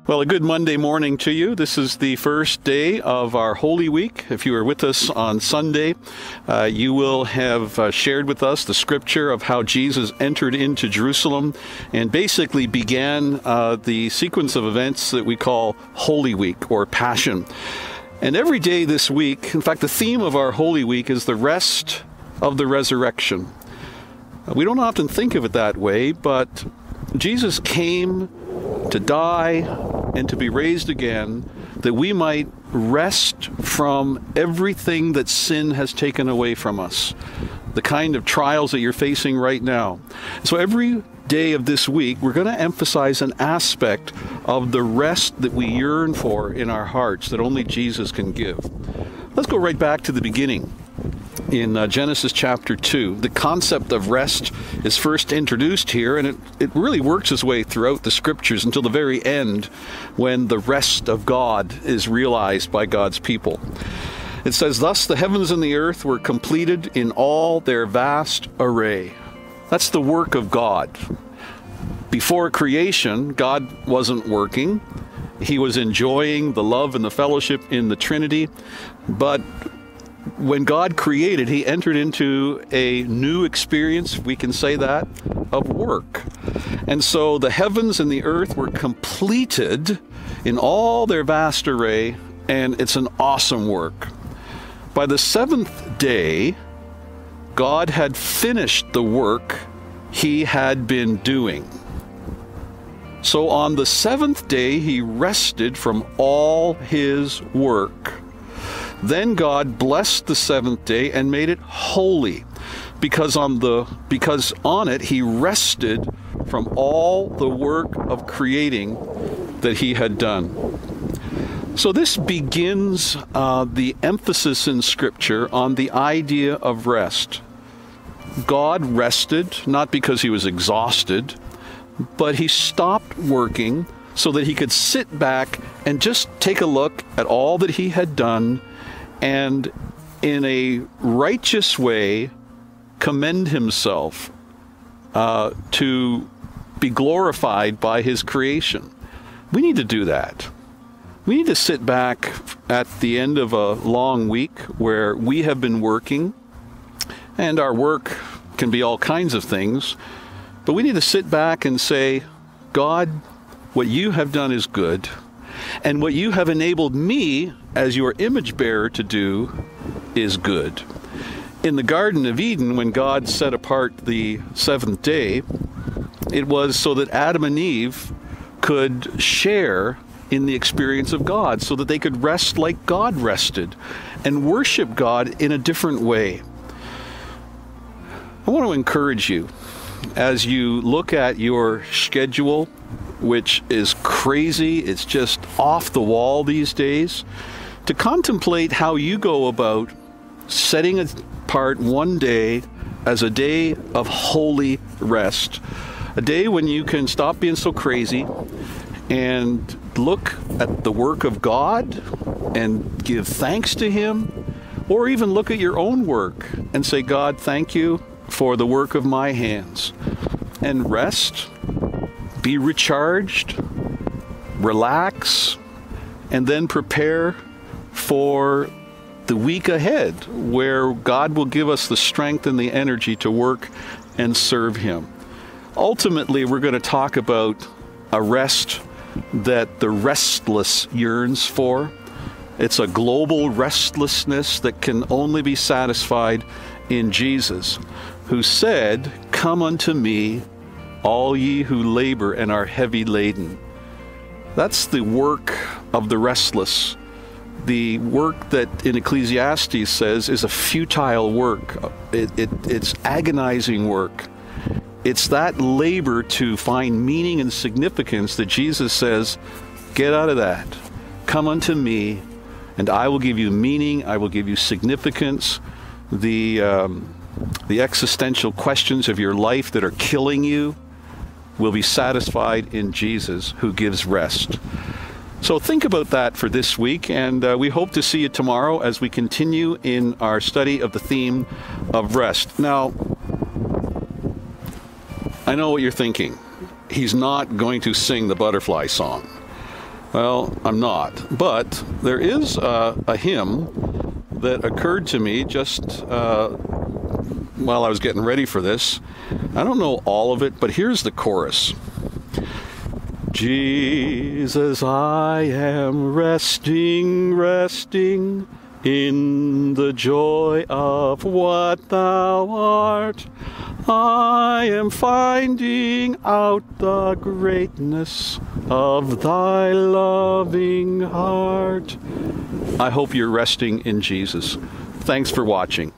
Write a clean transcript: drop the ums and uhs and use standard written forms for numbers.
Well, a good Monday morning to you. This is the first day of our Holy Week. If you were with us on Sunday, you will have shared with us the scripture of how Jesus entered into Jerusalem and basically began the sequence of events that we call Holy Week or Passion. And every day this week, in fact, the theme of our Holy Week is the rest of the resurrection. We don't often think of it that way, but Jesus came to die and to be raised again, that we might rest from everything that sin has taken away from us, the kind of trials that you're facing right now. So every day of this week, we're going to emphasize an aspect of the rest that we yearn for in our hearts that only Jesus can give. Let's go right back to the beginning. In Genesis chapter 2, the concept of rest is first introduced here, and it really works its way throughout the scriptures until the very end when the rest of God is realized by God's people. It says, "Thus the heavens and the earth were completed in all their vast array." That's the work of God. Before creation, God wasn't working. He was enjoying the love and the fellowship in the Trinity, but when God created, he entered into a new experience, we can say that, of work. And so the heavens and the earth were completed in all their vast array, and it's an awesome work. By the seventh day, God had finished the work he had been doing. So on the seventh day, he rested from all his work. Then God blessed the seventh day and made it holy, because on it he rested from all the work of creating that he had done. So this begins the emphasis in Scripture on the idea of rest. God rested, not because he was exhausted, but he stopped working so that he could sit back and just take a look at all that he had done and in a righteous way commend himself to be glorified by his creation. We need to do that. We need to sit back at the end of a long week where we have been working, and our work can be all kinds of things, but we need to sit back and say, God, what you have done is good. And what you have enabled me as your image bearer to do is good. In the Garden of Eden, when God set apart the seventh day, it was so that Adam and Eve could share in the experience of God, so that they could rest like God rested and worship God in a different way. I want to encourage you as you look at your schedule, which is crazy, it's just off the wall these days, to contemplate how you go about setting apart one day as a day of holy rest. A day when you can stop being so crazy and look at the work of God and give thanks to him, or even look at your own work and say, God, thank you for the work of my hands. And rest, be recharged, relax, and then prepare for the week ahead, where God will give us the strength and the energy to work and serve him. Ultimately, we're going to talk about a rest that the restless yearns for. It's a global restlessness that can only be satisfied in Jesus, who said, "Come unto me, all ye who labor and are heavy laden." That's the work of the restless. The work that in Ecclesiastes says is a futile work. It's agonizing work. It's that labor to find meaning and significance that Jesus says, get out of that. Come unto me, and I will give you meaning. I will give you significance. The existential questions of your life that are killing you will be satisfied in Jesus, who gives rest. So think about that for this week, and we hope to see you tomorrow as we continue in our study of the theme of rest. Now, I know what you're thinking. He's not going to sing the butterfly song. Well, I'm not. But there is a hymn that occurred to me just while I was getting ready for this. I don't know all of it, but here's the chorus. Jesus, I am resting, resting in the joy of what thou art. I am finding out the greatness of thy loving heart. I hope you're resting in Jesus. Thanks for watching.